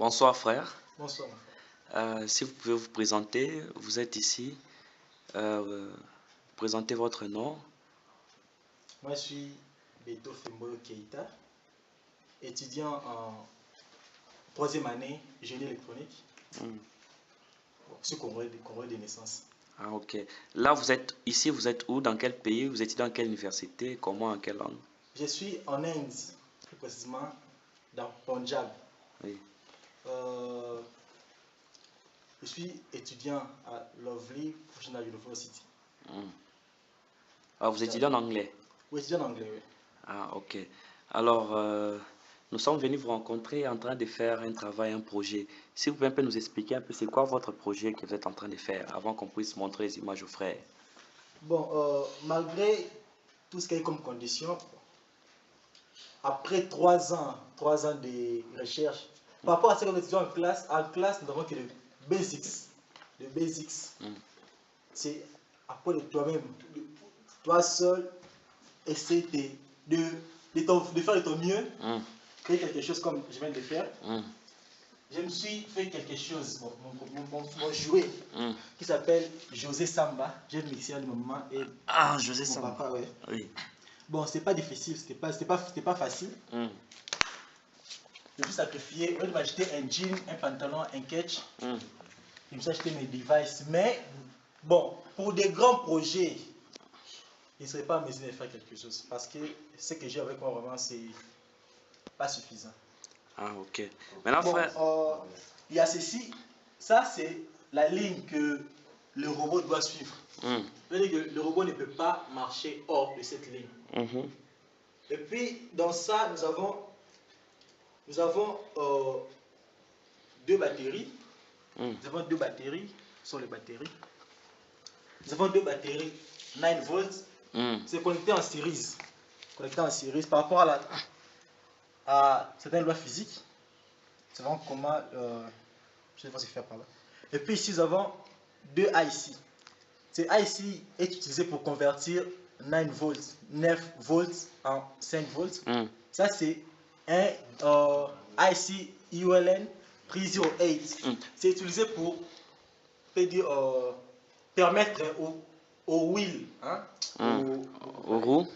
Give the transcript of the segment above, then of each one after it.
Bonsoir frère. Bonsoir. Si vous pouvez vous présenter, vous êtes ici. Présentez votre nom. Moi, je suis Beto Femboyo Keita, étudiant en troisième année génie électronique. Je suis Congolais de naissance. Ah, ok. Là, vous êtes ici, vous êtes où? Dans quel pays? Vous étudiez dans quelle université? Comment? En quelle langue? Je suis en Inde, plus précisément dans Punjab. Oui. Je suis étudiant à Lovely Professional University. Ah, vous étudiez en anglais? Oui, étudiant en anglais, oui. Ah, ok. Alors, nous sommes venus vous rencontrer en train de faire un travail, un projet. Si vous pouvez un peu nous expliquer un peu c'est quoi votre projet que vous êtes en train de faire avant qu'on puisse montrer les images aux frères. Bon, malgré tout ce qu'il y a comme condition, après 3 ans de recherche, par rapport à ce que nous étudions en classe, nous n'avons que les basics. Les basics, c'est après de toi-même, toi seul, essayer de faire de ton mieux, faire quelque chose comme je viens de faire. Je me suis fait quelque chose, mon jouet, qui s'appelle José Samba. J'ai mixé à un moment et José mon Samba. papa, ouais. Oui. Bon, c'était pas difficile, c'était pas facile. Je me suis sacrifié, au lieu de m'acheter un jean, un pantalon, un catch, je me suis acheté mes devices. Mais bon, pour des grands projets, je ne serais pas en mesure de faire quelque chose parce que ce que j'ai avec moi vraiment, c'est pas suffisant. Ah, ok. Maintenant, Bon, frère. il y a ceci, ça c'est la ligne que le robot doit suivre. Ça veut dire que le robot ne peut pas marcher hors de cette ligne. Et puis, dans ça, nous avons 2 batteries. Nous avons 2 batteries, ce sont les batteries. Nous avons 2 batteries 9 volts. C'est connecté en série. Connecté en série par rapport à certaines lois physiques. Nous savons comment. Je sais pas si faire par là. Et puis ici, nous avons 2 IC. Ce IC est utilisé pour convertir 9 volts en 5 volts. Ça, c'est un IC ULN 308. C'est utilisé pour permettre aux wheels, Aux roues.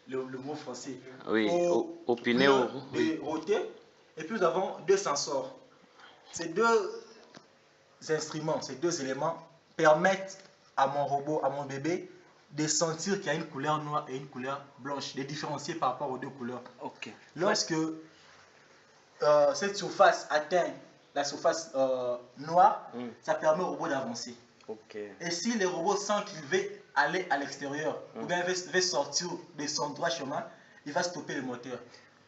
Le mot français, Oui, au pneu, aux roues. de roter. Et puis nous avons 2 sensors. Ces 2 instruments, ces 2 éléments permettent à mon robot, à mon bébé, de sentir qu'il y a une couleur noire et une couleur blanche, de différencier par rapport aux 2 couleurs. Lorsque cette surface atteint la surface noire, ça permet au robot d'avancer. Et si le robot sent qu'il veut aller à l'extérieur, ou bien veut sortir de son droit chemin, il va stopper le moteur.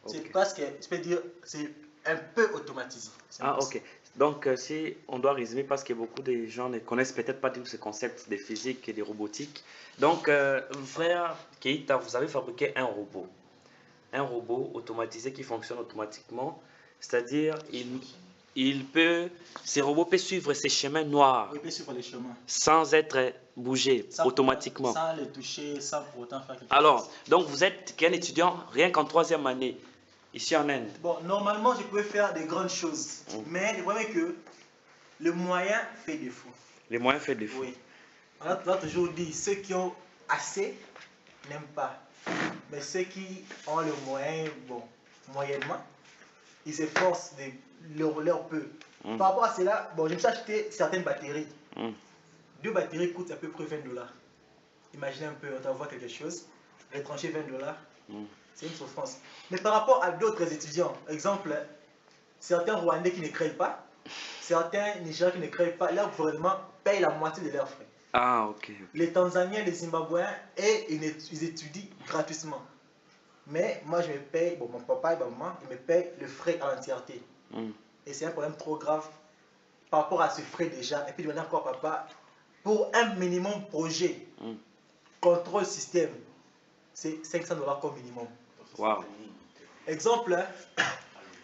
C'est parce que, je peux dire, c'est un peu automatisé. Ah, ok. Donc, si on doit résumer, parce que beaucoup de gens ne connaissent peut-être pas tous ces concepts de physique et de robotique. Donc, frère Keita, vous avez fabriqué un robot. Un robot automatisé qui fonctionne automatiquement. C'est-à-dire, ce robot peut suivre ses chemins noirs. Il peut suivre les chemins. Sans être bougé automatiquement. Sans les toucher, sans pour autant faire quelque chose. Alors, donc vous êtes qu'un étudiant rien qu'en 3e année, ici en Inde. Bon, normalement, je pouvais faire des grandes choses. Mais le problème est que le moyen fait défaut. Les moyens fait défaut. Oui. On a toujours dit, ceux qui ont assez n'aiment pas. Mais ceux qui ont le moyen, bon, moyennement, ils s'efforcent de leur peu. Par rapport à cela, bon, je me suis acheté certaines batteries. 2 batteries coûtent à peu près $20. Imaginez un peu, on t'envoie quelque chose, retrancher $20, c'est une souffrance. Mais par rapport à d'autres étudiants, exemple, certains Rwandais qui ne créent pas, certains Nigériens qui ne créent pas, leur gouvernement paye la moitié de leurs frais. Ah, ok. Les Tanzaniens, les Zimbabwéens, ils étudient gratuitement. Mais moi, je me paye, bon, mon papa et ma maman, ils me payent le frais à l'entièreté. Et c'est un problème trop grave par rapport à ce frais déjà. Et puis demander encore papa, pour un minimum projet, contrôle système, c'est $500 comme minimum. Wow. Exemple,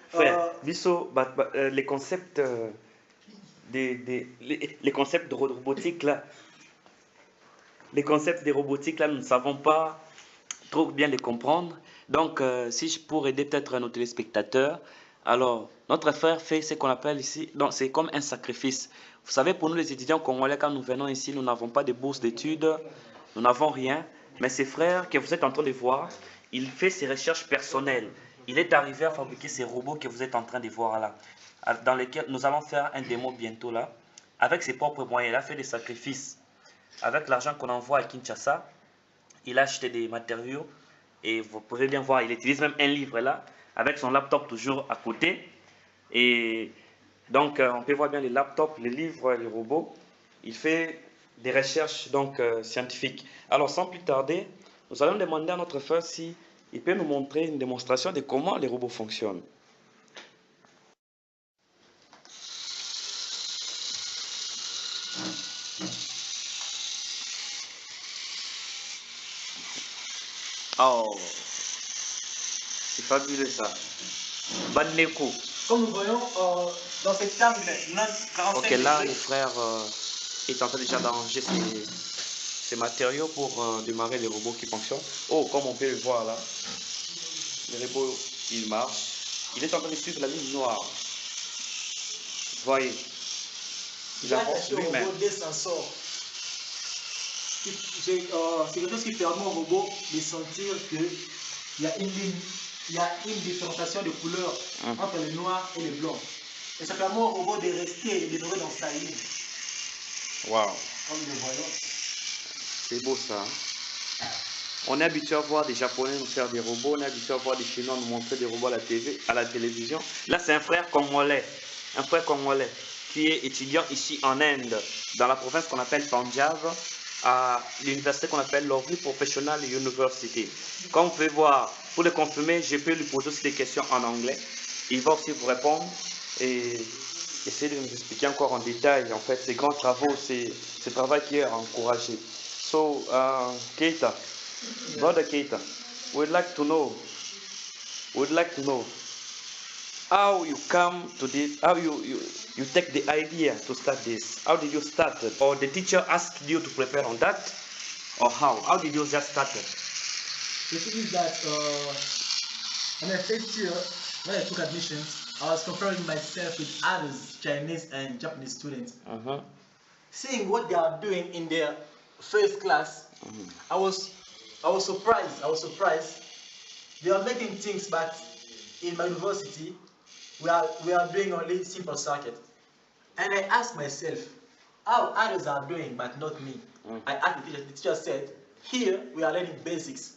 Frère, les concepts les concepts de robotique là, nous ne savons pas trop bien les comprendre. Donc, si je pourrais aider peut-être nos téléspectateurs, Alors, notre frère fait ce qu'on appelle ici, donc c'est comme un sacrifice. Vous savez, pour nous les étudiants congolais, quand nous venons ici, nous n'avons pas de bourse d'études, nous n'avons rien. Mais ces frères que vous êtes en train de voir, il fait ses recherches personnelles. Il est arrivé à fabriquer ces robots que vous êtes en train de voir là, dans lesquels nous allons faire un démo bientôt là. Avec ses propres moyens, il a fait des sacrifices. Avec l'argent qu'on envoie à Kinshasa, il a acheté des matériaux et vous pouvez bien voir, il utilise même un livre là, avec son laptop toujours à côté. Et donc, on peut voir bien les laptops, les livres, les robots. Il fait des recherches donc scientifiques. Alors, sans plus tarder, nous allons demander à notre frère si il peut nous montrer une démonstration de comment les robots fonctionnent. Oh, c'est fabuleux ça. Baneko. Comme nous voyons dans cet angle, on a 45 Ok, là, degrés. le frère est en train déjà d'arranger ces matériaux pour démarrer les robots qui fonctionnent. Oh, comme on peut le voir là, le robot, il marche. Il est en train de suivre la ligne noire. Voyez, il J'ai avance attaché au lui-même. robot des sensors. C'est quelque chose qui permet au robot de sentir qu'il y a une ligne, il y a une différenciation de couleurs entre le noir et le blanc. Et ça permet au robot de rester et de demeurer dans sa ligne. Waouh, Comme nous le voyons. c'est beau ça. Hein. On est habitué à voir des Japonais nous faire des robots, on est habitué à voir des Chinois nous montrer des robots à la télévision. Là, c'est un frère congolais qui est étudiant ici en Inde, dans la province qu'on appelle Punjab, à l'université qu'on appelle Lovely Professional University. Comme vous pouvez voir, pour le confirmer, je peux lui poser aussi des questions en anglais. Il va aussi vous répondre et essayer de nous expliquer encore en détail en fait ces grands travaux, ce travail qui est encouragé. So, Keita, Brother Keita, we'd like to know how you come to this, how you take the idea to start this. How did you start it? Or the teacher asked you to prepare on that? Or how? How did you just start it? The thing is that in my first year, when I took admissions, I was comparing myself with others, Chinese and Japanese students. Seeing what they are doing in their first class, I was surprised. They are making things, but in my university, we are doing only simple circuit. And I asked myself, how others are doing, but not me. I asked the teacher said, here we are learning basics,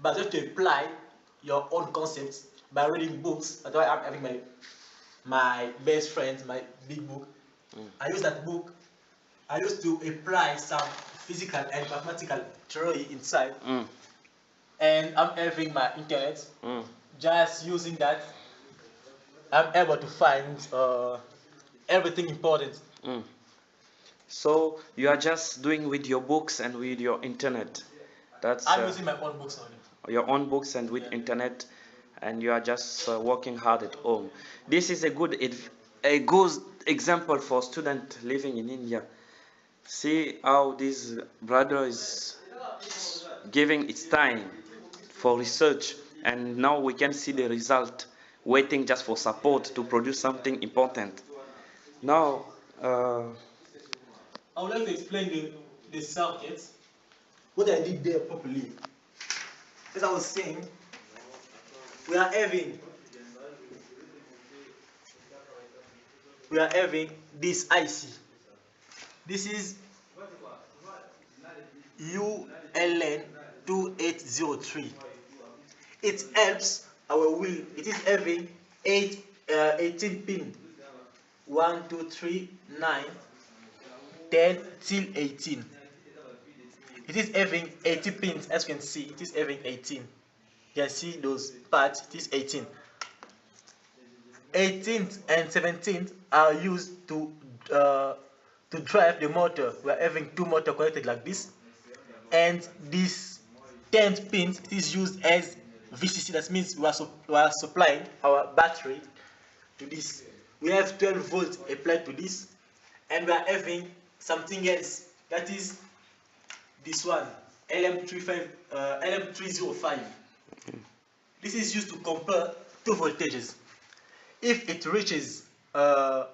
but you have to apply your own concepts by reading books. That's why I'm having my best friend, my big book. I use that book. I used to apply some physical and mathematical theory inside. And I'm having my internet. Just using that, I'm able to find everything important. So you are just doing with your books and with your internet. That's I'm using my own books only. Your own books and with internet, and you are just working hard at home. This is a good example for student living in India. See how this brother is giving its time for research, and now we can see the result, waiting just for support to produce something important. Now, I would like to explain the circuits, what I did there properly. As I was saying, we are having this IC. This is ULN 2803. It helps our wheel. It is having 18 pin. 1, 2, 3, 9, 10 till 18. It is having 80 pins, as you can see. It is having 18. You can see those parts. It is 18. 18th and 17th are used to drive the motor. We are having two motors connected like this, and this 10th pin is used as VCC. That means we are supplying our battery to this. We have 12 volts applied to this, and we are having something else, that is this one, LM305. This is used to compare two voltages. if it reaches the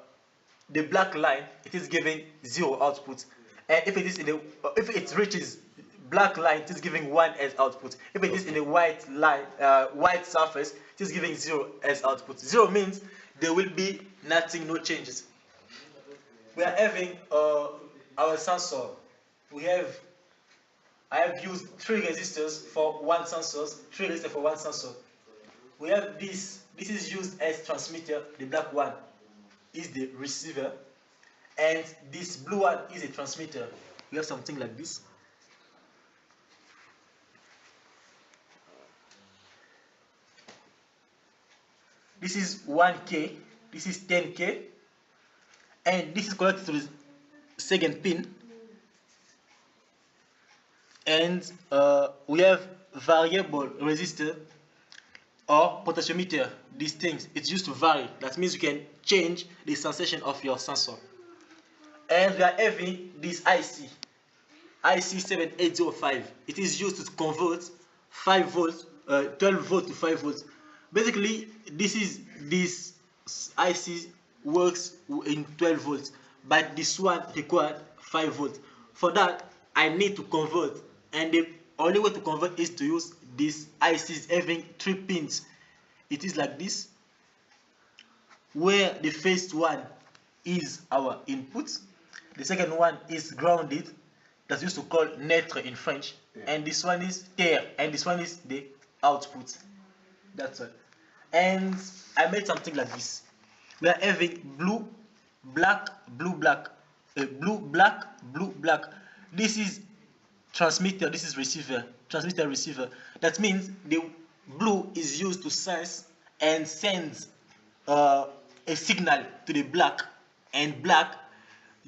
black line, it is giving 0 output. And if it is in the if it reaches black line, it is giving 1 as output. If it is in a white line, white surface, it is giving 0 as output. 0 means there will be nothing, no changes. We are having our sensor. I have used 3 resistors for 1 sensor, 3 resistors for 1 sensor. We have this. This is used as transmitter. The black one is the receiver, and this blue one is a transmitter. We have something like this. This is 1K. This is 10K, and this is connected to the second pin. And we have variable resistor or potentiometer. These things, it's used to vary. That means you can change the sensation of your sensor. And we are having this IC7805. It is used to convert 5 volts, 12 volts to 5 volts. Basically, this IC works in 12 volts, but this one required 5 volts. For that, I need to convert, and the only way to convert is to use this ICs having 3 pins. It is like this, where the first one is our input, the second one is grounded, that's used to call neutre in French, and this one is terre, and this one is the output. That's all. And I made something like this. We are having blue, black, blue, black, blue, black, blue, black. This is transmitter, this is receiver, transmitter, receiver. That means the blue is used to sense and sends a signal to the black, and black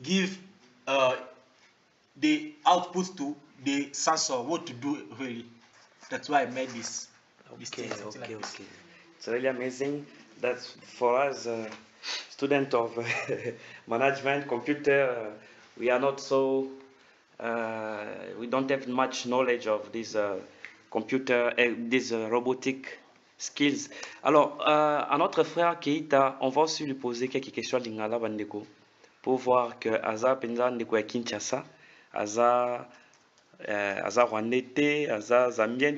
give the output to the sensor what to do really. That's why I made this. Okay. It's really amazing that for us, student of management, computer, we are not so, we don't have much knowledge of this computer, these robotic skills. Alors, à notre frère Keita, on va aussi lui poser quelques questions à Lingala Bandeko pour voir que Aza Penza Ndeko ya Kinshasa, Aza Rwandais, Aza Zambien,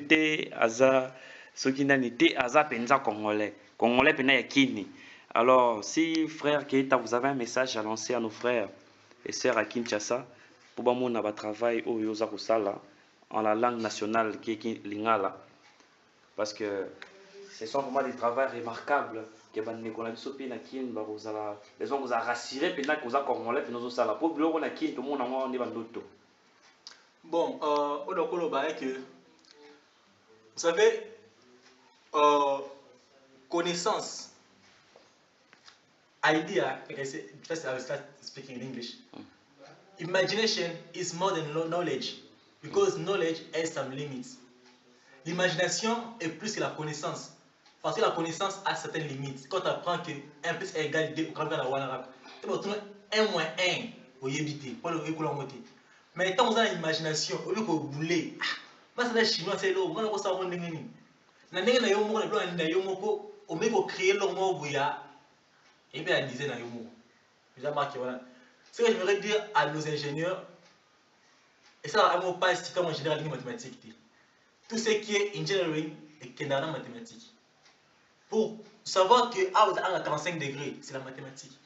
Aza Sokinanité, Aza Penza Congolais. Congolais Pena Yakini. Alors, si frère Keita, vous avez un message à lancer à nos frères et sœurs à Kinshasa, pour que nous travail au Yosakusala en la langue nationale qui est Lingala. Parce que ce sont vraiment des travaux remarquables que les gens vous a rassuré que vous avez congolais puis nous ça la pour bloquer na kin tout le monde en est bandoto. Bon, que vous savez, connaissance, idea, first I will start speaking in English. Imagination is more than knowledge, because knowledge has some limits. L'imagination est plus que la connaissance, parce que la connaissance a certaines limites. Quand tu apprends que 1 plus 1 égale 2, quand tu as 1 moins 1, vous évitez, pas le véhicule en moitié. Mais quand vous avez l'imagination, au lieu que vous voulez, c'est le chinois, c'est l'eau, vous allez savoir ce que vous avez. Au lieu de créer le mot, vous et bien, à dizaine de mots. J'ai marqué, voilà. Ce que je voudrais dire à nos ingénieurs, et ça, à mon pas comme en général en mathématiques, tout ce qui est engineering et qui est dans la mathématique. Pour savoir que à 45 degrés, c'est la mathématique.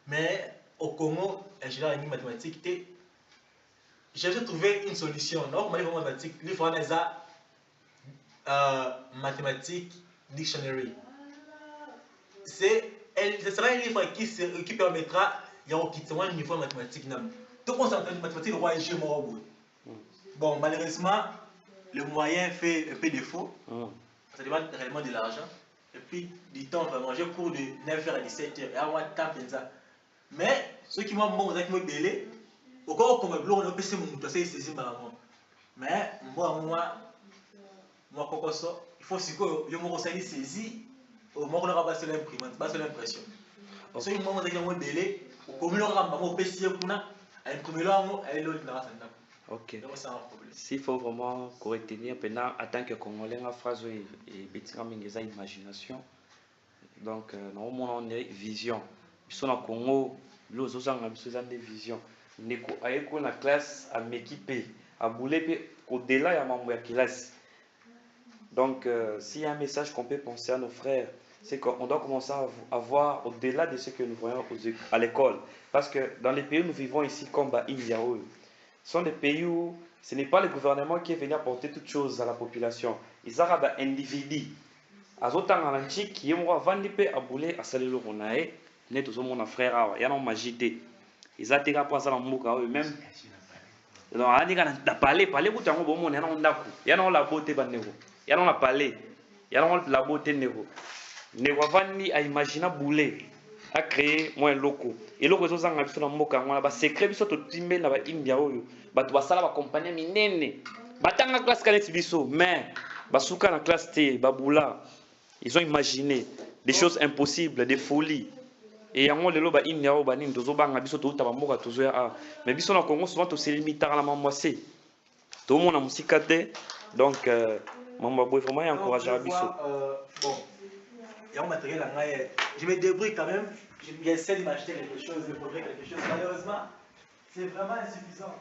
Mais au Congo, en général en mathématiques, j'ai trouvé une solution. Donc, je mathématiques, il faut un mathématiques dictionary. Ce sera un livre qui permettra de niveau mathématique. Tout on s'entend mathématiques, roi et jeu, bon, malheureusement, le moyen fait un peu défaut. Ça demande réellement de l'argent. Et puis, du temps, vraiment, j'ai cours de 9h à 17h. Et à moi, temps ça. Mais, ceux qui m'ont belé, au cas où on me on peut se monter, c'est saisi par moi. Mais, moi, il faut que je me saisi. Au moment où on a l'imprimante, pas l'impression. Ceux qui m'ont belé, au commun, on peut s'y imprimer là, elle est là. Ok. S'il faut vraiment retenir, en tant que Congolais, la phrase est imagination. Donc, normalement, on a vision. Ils au Congo, nous avons des visions. Nous avons la classe à m'équiper, à bouler au-delà de la membre de la classe. Donc, s'il y a un message qu'on peut penser à nos frères, c'est qu'on doit commencer à voir au-delà de ce que nous voyons à l'école. Parce que dans les pays où nous vivons ici, comme Indiao, ce sont des pays où ce n'est pas le gouvernement qui est venu apporter toutes choses à la population. Ils ont des individus. Azotanga na nchiki ye moko avandi mpe abule asali eloko na ye nde tozomona frère awa ya na maji te eza te kaka mpo aza na mboka oyo même aandika na pale kuta yango bomona ya nango ndako ya nango labo te bandeko ya nango na pale ya nango labo te ndeko ndeko avandi aimagina bule acrée mwa eloko ezozanga biso na mboka yango na basekret biso totimbe na baindia oyo bato basala bakompagnie minene batanga classe kaneti biso mais basuka na classe te babula. Ils ont imaginé des choses impossibles, des folies. Et yango lelo ba inya o ba nini tozo banga biso to uta ba mboka tozo ya mais biso na Congo souvent to se limite à la mamwase. To mona musika te. Donc mamba boy vraiment encourager biso. Bon. Il y a un matériel en ngaye. Je me débrouille quand même. J'essaie de m'acheter quelque chose, de produire quelque chose. Malheureusement, c'est vraiment insuffisant.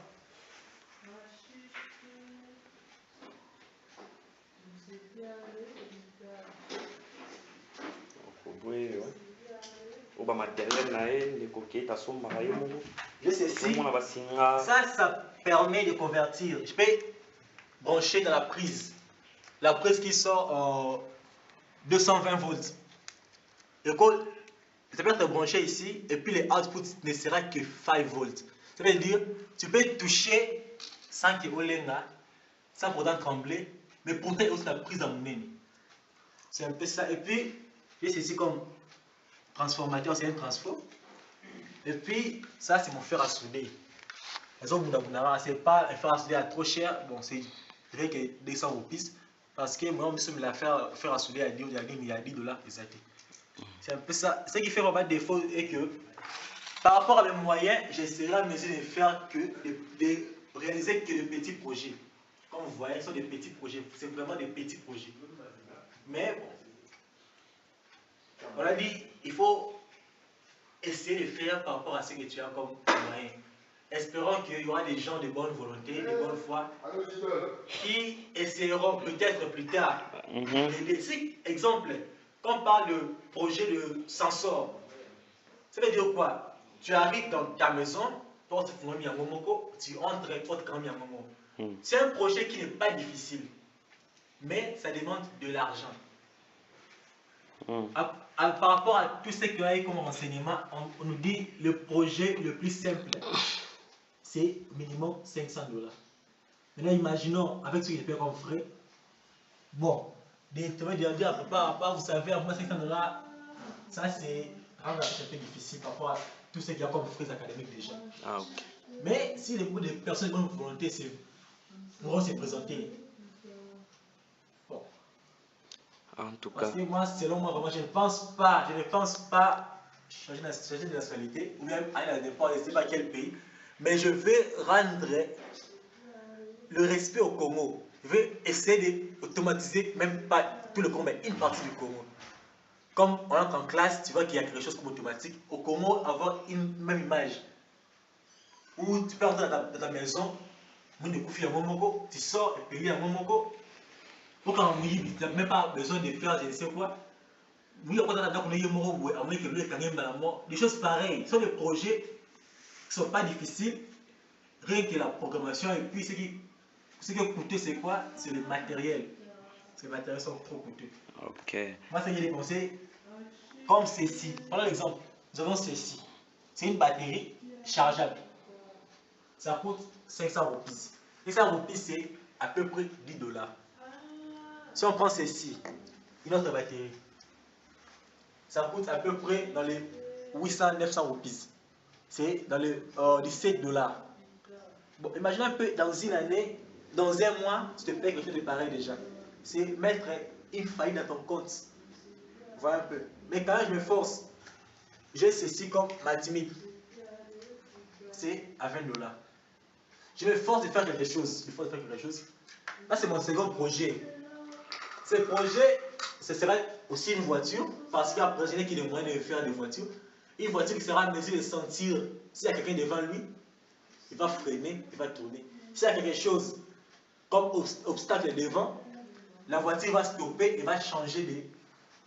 Je sais si ça permet de convertir. Je peux brancher dans la prise qui sort 220 volts. Et quand ça peut être branché ici et puis le output ne sera que 5 volts. Ça veut dire tu peux toucher sans que olenga, sans pourtant trembler, mais pourtant aussi la prise en monnaie. C'est un peu ça. Et puis j'ai ceci comme transformateur, c'est un transfo. Et puis ça c'est mon fer à souder. C'est pas un fer à souder à trop cher. Bon, c'est vrai que 200 roupies. Parce que moi, je me la faire à souder à 10 $, exact. C'est un peu ça. Ce qui fait vraiment défaut est que par rapport à mes moyens, j'essaierai à mesure de faire que de réaliser que de petits projets. Comme vous voyez, ce sont des petits projets. C'est vraiment des petits projets. Mais bon, on a dit, il faut essayer de faire par rapport à ce que tu as comme moyen. Espérons qu'il y aura des gens de bonne volonté, de bonne foi, qui essaieront peut-être plus tard. Exemple, quand on parle de projet de sensor, ça veut dire quoi? Tu arrives dans ta maison, tu entres, porte quand même. C'est un projet qui n'est pas difficile, mais ça demande de l'argent. Par rapport à tout ce qu'il y a comme renseignement, on nous dit le projet le plus simple, c'est minimum 500 $. Maintenant, imaginons avec ce que je paie comme frais. Bon, tu vas dire, vous savez, à moi 500 $, ça c'est un peu difficile par rapport à tout ce qu'il y a comme frais académiques déjà. Okay. Mais si les personnes de bonne volonté pourront se présenter. Bon. En tout cas. Parce que moi, selon moi, vraiment, je ne pense pas changer de nationalité ou même aller à n'importe je ne sais pas quel pays. Mais je vais rendre le respect au Congo. Je vais essayer d'automatiser, même pas tout le Congo, mais une partie du Congo. Comme on entre en classe, tu vois qu'il y a quelque chose comme automatique. Au Congo, avoir une même image. Où tu peux entrer dans ta maison, tu sors et payer à Momoko. Pour quand tu n'as même pas besoin de faire je ne sais quoi. Des choses pareilles. Ce sont des projets qui ne sont pas difficiles, rien que la programmation. Et puis, ce qui est coûteux, c'est quoi? C'est le matériel. Parce que les matériels sont trop coûteux. Okay. Moi, ce que j'ai dépensé, comme ceci. Voilà l'exemple. Nous avons ceci. C'est une batterie chargeable. Ça coûte 500 roupies. 500 roupies, c'est à peu près 10 $. Si on prend ceci, une autre batterie, ça coûte à peu près dans les 800-900 roupies. C'est dans les 17 $. Bon, imagine un peu, dans une année, dans un mois, tu te payes quelque chose de pareil déjà. C'est mettre une faillite dans ton compte. Voilà un peu. Mais quand même, je me force. J'ai ceci comme ma timide. C'est à 20 $. Je me force de faire quelque chose. Là, c'est mon second projet. Ce ce sera aussi une voiture, parce qu'il y a un qui est moyen de faire des voitures. Une voiture qui sera en mesure de sentir s'il y a quelqu'un devant lui, il va freiner, il va tourner. S'il y a quelque chose comme obstacle devant, la voiture va stopper et va changer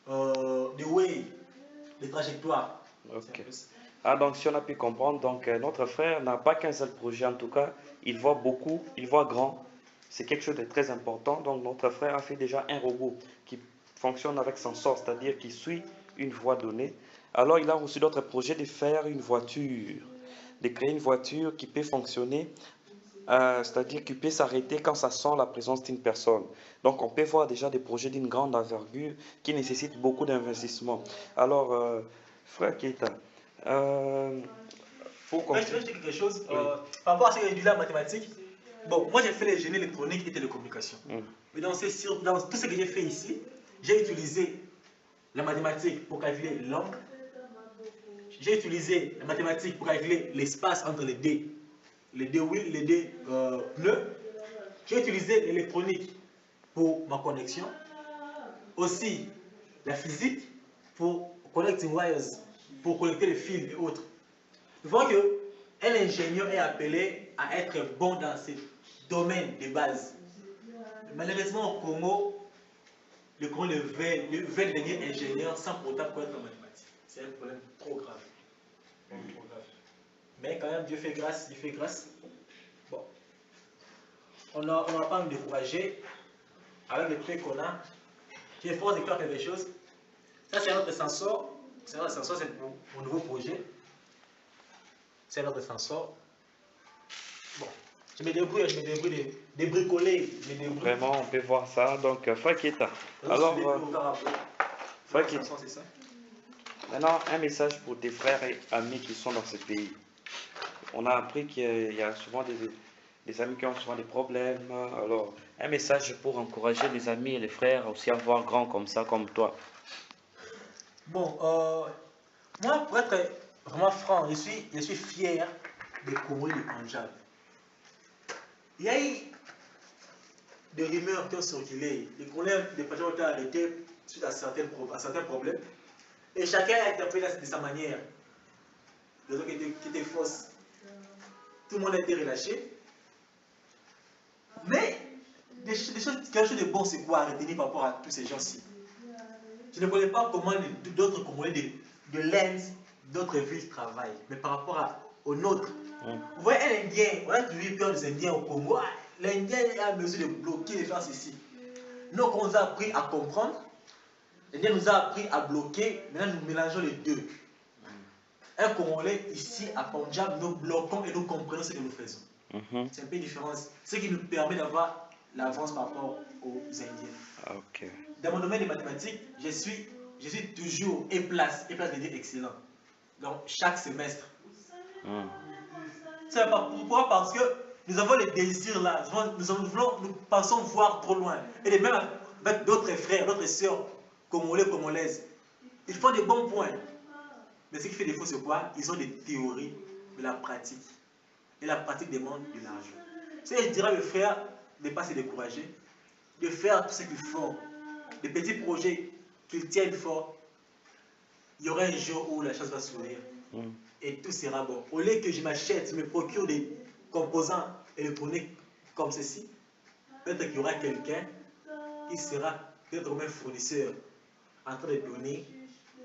de way, de trajectoire. Ok. Ah, donc si on a pu comprendre, donc notre frère n'a pas qu'un seul projet, en tout cas, il voit beaucoup, il voit grand. C'est quelque chose de très important. Donc notre frère a fait déjà un robot qui fonctionne avec sensor, c'est-à-dire qui suit une voie donnée. Alors il a aussi d'autres projets de faire une voiture, de créer une voiture qui peut fonctionner, c'est-à-dire qui peut s'arrêter quand ça sent la présence d'une personne. Donc on peut voir déjà des projets d'une grande envergure qui nécessitent beaucoup d'investissement. Alors, frère Keita, pour Je vais dire quelque chose par rapport à ce que j'ai dit là en mathématiques. Bon, moi j'ai fait les génie électronique et télécommunications. Mais dans tout ce que j'ai fait ici, j'ai utilisé la mathématique pour calculer l'angle. J'ai utilisé la mathématique pour calculer l'espace entre les deux wheels, les deux pneus. J'ai utilisé l'électronique pour ma connexion. Aussi la physique pour connecting wires, pour connecter les fils et autres. Vous voyez qu'un ingénieur est appelé à être bon dans ces domaines de base. Malheureusement, au Congo, le Congo veut devenir ingénieur sans pourtant connaître la mathématique. C'est un problème trop grave. Mais quand même, Dieu fait grâce, Dieu fait grâce. Bon. On n'a pas à nous décourager avec le truc qu'on a. J'ai force de faire quelque chose. Ça, c'est notre sensor. C'est notre sensor, c'est mon nouveau projet. C'est notre sensor. Bon. Je me débrouille de bricoler. Vraiment, on peut voir ça. Donc, frère Keita. Alors, frère Keita. Maintenant, un message pour tes frères et amis qui sont dans ce pays. On a appris qu'il y a souvent des amis qui ont souvent des problèmes. Alors, un message pour encourager les amis et les frères aussi à voir grand comme ça, comme toi. Bon, moi, pour être vraiment franc, je suis fier des Congolais du Punjab. Il y a eu des rumeurs qui ont circulé. Les Congolais du Punjab ont été arrêtés suite à certains problèmes. Et chacun a interprété de sa manière. Les autres qui étaient fausses. Tout le monde a été relâché. Mais quelque chose de bon, c'est quoi à retenir par rapport à tous ces gens-ci? Je ne connais pas comment d'autres Congolais de l'Inde, d'autres villes travaillent. Mais par rapport aux nôtres, vous voyez un Indien, on a toujours eu peur des Indiens au Congo. L'Indien a mesure de bloquer les gens ici. Nous, on nous a appris à comprendre. L'Indien nous a appris à bloquer. Maintenant, nous mélangeons les deux. Un Congolais ici à Punjab, nous bloquons et nous comprenons ce que nous faisons. C'est un peu différent. Ce qui nous permet d'avoir l'avance par rapport aux Indiens. Okay. Dans mon domaine des mathématiques, je suis toujours E+, veut dire excellent. Donc, chaque semestre. C'est pourquoi? Parce que nous avons les désirs là. Nous pensons voir trop loin. Et même avec d'autres frères, d'autres sœurs, congolais, congolaises. Ils font des bons points. Mais ce qui fait défaut, c'est quoi? Ils ont des théories, mais la pratique. Et la pratique demande de l'argent. Si je dirais à mes frères de ne pas se décourager, de faire tout ce qu'ils font, des petits projets qu'ils tiennent fort, il y aura un jour où la chance va sourire. Et tout sera bon. Au lieu que je m'achète, je me procure des composants électroniques comme ceci, peut-être qu'il y aura quelqu'un qui sera peut-être comme un fournisseur en train de donner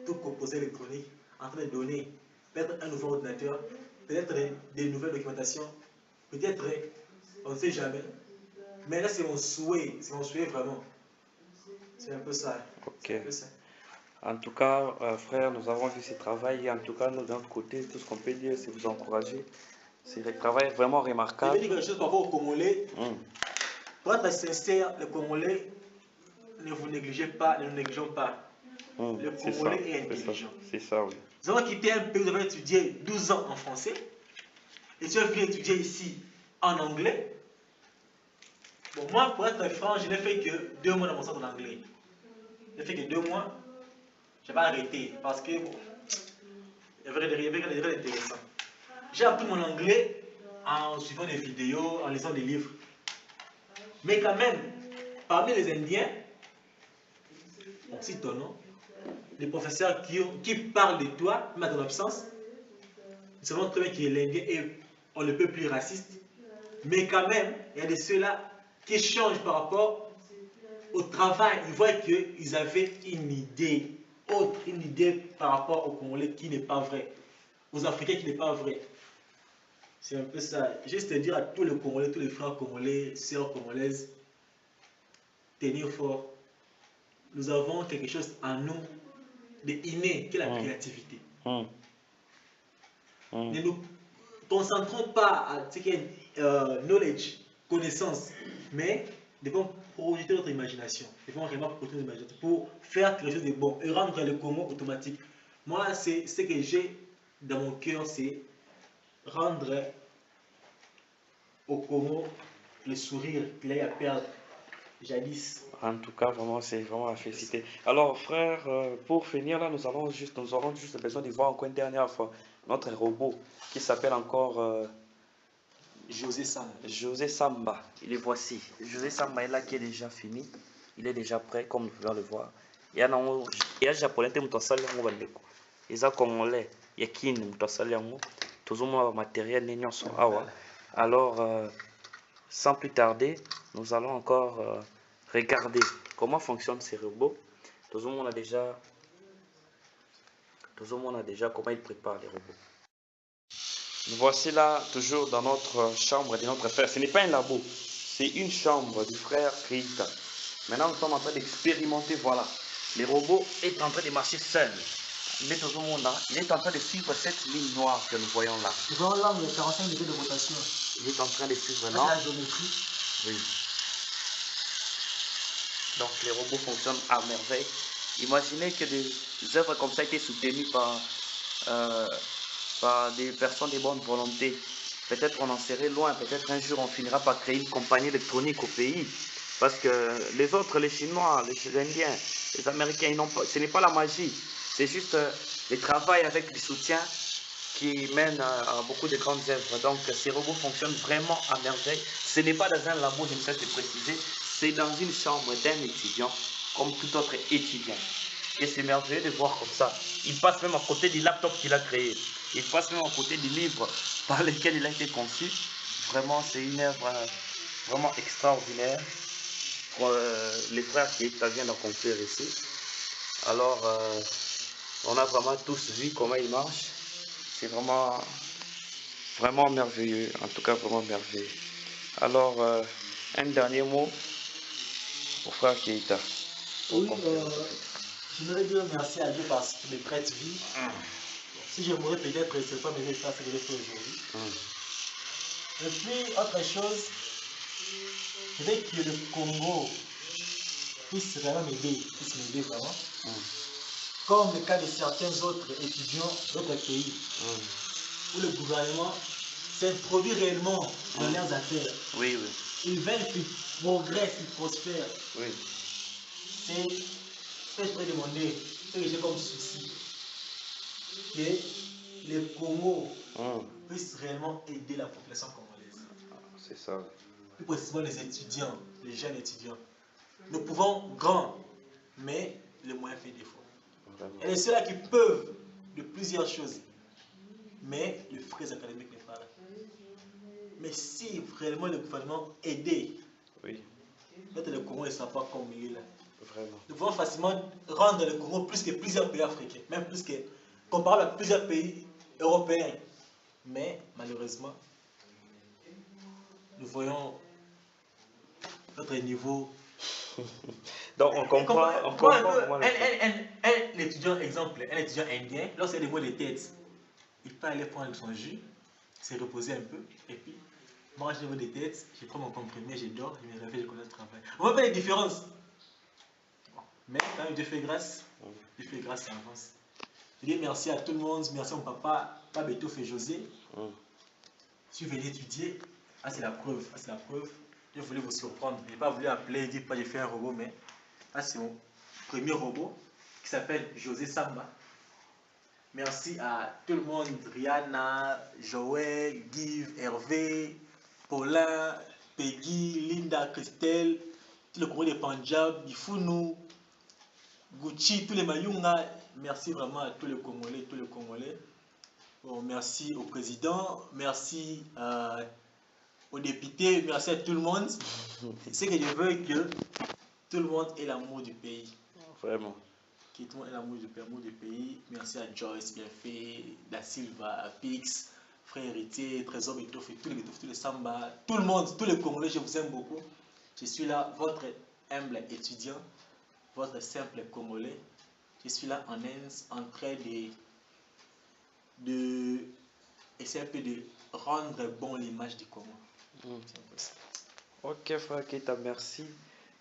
tout composé électronique, en train de donner peut-être un nouveau ordinateur, peut-être des nouvelles documentations, peut-être, on ne sait jamais. Mais là, c'est mon souhait vraiment. C'est un peu ça. Ok. En tout cas, frère, nous avons vu ce travail et en tout cas, nous, de notre côté, tout ce qu'on peut dire, c'est vous encourager. C'est un travail vraiment remarquable. Je vais dire quelque chose par rapport aux Congolais. Pour être sincère, les Congolais, ne vous négligez pas, ne nous négligeons pas. Le Congolais est intelligent. C'est ça, oui. Nous avons quitté un pays où nous avons étudié 12 ans en français. Et tu as venu étudier ici en anglais. Bon, moi, pour être franc, je n'ai fait que 2 mois dans mon centre d'anglais. Je n'ai fait que 2 mois. Je n'ai pas arrêté parce que bon, il y avait des choses intéressantes. J'ai appris mon anglais en suivant des vidéos, en lisant des livres. Mais quand même, parmi les Indiens, aussi ton nom, les professeurs qui parlent de toi, même à ton absence, nous savons très bien qu'il est l'Indien et on ne peut plus raciste, mais quand même, il y a de ceux-là qui changent par rapport au travail. Ils voient qu'ils avaient une idée autre, une idée par rapport aux Congolais qui n'est pas vraie, aux Africains qui n'est pas vraie. C'est un peu ça. Juste dire à tous les Congolais, tous les frères congolais, sœurs congolaises, tenir fort. Nous avons quelque chose en nous de inné, qui est la créativité. Ne nous concentrons pas à ce qui est knowledge, connaissance, mais devons projeter notre imagination. Devons vraiment projeter notre imagination pour faire quelque chose de bon et rendre le Congo automatique. Moi, c'est ce que j'ai dans mon cœur, c'est rendre au Congo le sourire qu'il a eu à perdre jadis. En tout cas, vraiment, c'est vraiment à féliciter. Alors, frère, pour finir, là, nous aurons juste besoin de voir encore une dernière fois notre robot qui s'appelle encore José Samba. José Samba. Il est voici. José Samba est là qui est déjà fini. Il est déjà prêt, comme nous pouvons le voir. Il y a japonais qui sont il y a congolais, il y a qui sont tous les matériel. Alors, sans plus tarder, nous allons encore regarder comment fonctionnent ces robots. Tout le monde a déjà comment ils préparent les robots. Nous voici là, toujours dans notre chambre de notre frère. Ce n'est pas un labo, c'est une chambre du frère Keita. Maintenant, nous sommes en train d'expérimenter, voilà. Le robot est en train de marcher seul. Il est en train de suivre cette ligne noire que nous voyons là. Nous voyons là les 45 degrés de rotation. Il est en train de suivre là. La géométrie. Oui. Donc les robots fonctionnent à merveille. Imaginez que des œuvres comme ça étaient soutenues par des personnes de bonne volonté. Peut-être on en serait loin, peut-être un jour on finira par créer une compagnie électronique au pays. Parce que les autres, les Chinois, les Indiens, les Américains, ce n'est pas la magie. C'est juste le travail avec du soutien qui mène à beaucoup de grandes œuvres. Donc ces robots fonctionnent vraiment à merveille. Ce n'est pas dans un labo, je me sais de préciser, c'est dans une chambre d'un étudiant, comme tout autre étudiant. Et c'est merveilleux de voir comme ça. Il passe même à côté du laptop qu'il a créé. Il passe même à côté du livre par lequel il a été conçu. Vraiment, c'est une œuvre vraiment extraordinaire. Les frères qui viennent d'accomplir ici. Alors, on a vraiment tous vu comment il marche. C'est vraiment, vraiment merveilleux. En tout cas, vraiment merveilleux. Alors, un dernier mot au frère Keita. Oui, j'aimerais dire merci à Dieu parce qu'il me prête vie. Si je mourrais peut-être, ce n'est pas mes efforts que je vais faire aujourd'hui. Et puis, autre chose, je veux que le Congo puisse vraiment m'aider, vraiment. Comme le cas de certains autres étudiants d'autres pays, où le gouvernement s'introduit réellement dans leurs affaires. Oui, oui. Ils veulent qu'ils progressent, qu'ils prospèrent. Oui. C'est ce que je peux demander, ce que j'ai comme souci, que le Congo puisse réellement aider la population congolaise. C'est ça. Plus précisément les étudiants, les jeunes étudiants. Nous pouvons grand, mais le moyen fait défaut. Vraiment. Et ceux-là qui peuvent de plusieurs choses, mais le frais académique n'est pas là. Mais si vraiment le gouvernement aidait, peut-être le Congo ne sera pas comme il est là. Vraiment. Nous pouvons facilement rendre le Congo plus que plusieurs pays africains, même plus que comparable à plusieurs pays européens. Mais malheureusement, nous voyons notre niveau. Donc on comprend. Un étudiant, exemple, un étudiant indien, lorsqu'il a des maux de tête, il peut aller prendre son jus, se reposer un peu, et puis manger des maux de tête, je prends mon comprimé, je dors, je me réveille, je commence le travail. On voit pas les différences. Mais quand même, Dieu fait grâce. Dieu fait grâce et avance. Je dis merci à tout le monde, merci à mon papa, Pabetouf et José. Si vous venez étudier, c'est la preuve. C'est la preuve. Je voulais vous surprendre. Je n'ai pas voulu appeler et dire pas j'ai fait un robot, mais c'est mon premier robot qui s'appelle José Samba. Merci à tout le monde, Rihanna, Joël, Guy, Hervé, Paulin, Peggy, Linda, Christelle, tout le Congo de Punjab, Bifounou, Gucci, tous les Mayunga, merci vraiment à tous les Congolais, Bon, merci au président, merci aux députés, merci à tout le monde. C'est que je veux que tout le monde ait l'amour du pays. Vraiment. Que tout le monde ait l'amour du pays. Merci à Joyce, Bienfait, Da Silva, à Pix, Frère Héritier, Trésor Betofi, tous les Samba, tout le monde, tous les Congolais, je vous aime beaucoup. Je suis là, votre humble étudiant, votre simple Congolais. Je suis là en train de essayer un peu de rendre bon l'image du Congo. Ok, frère Keita, merci.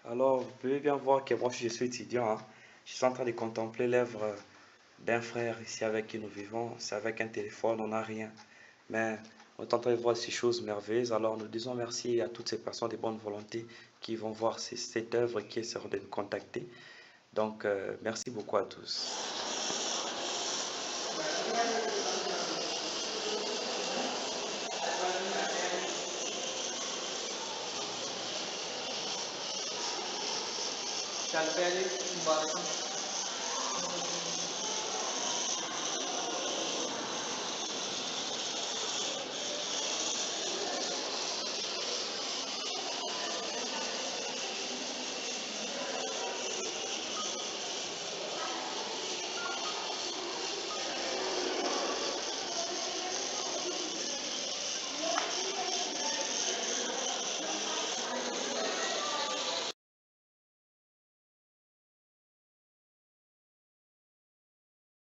Alors, vous pouvez bien voir que moi, je suis étudiant. Hein. Je suis en train de contempler l'œuvre d'un frère ici avec qui nous vivons. C'est avec un téléphone, on n'a rien. Mais on est en train de voir ces choses merveilleuses. Alors, nous disons merci à toutes ces personnes de bonne volonté qui vont voir cette œuvre et qui essaieront de nous contacter. Donc, merci beaucoup à tous. चल पे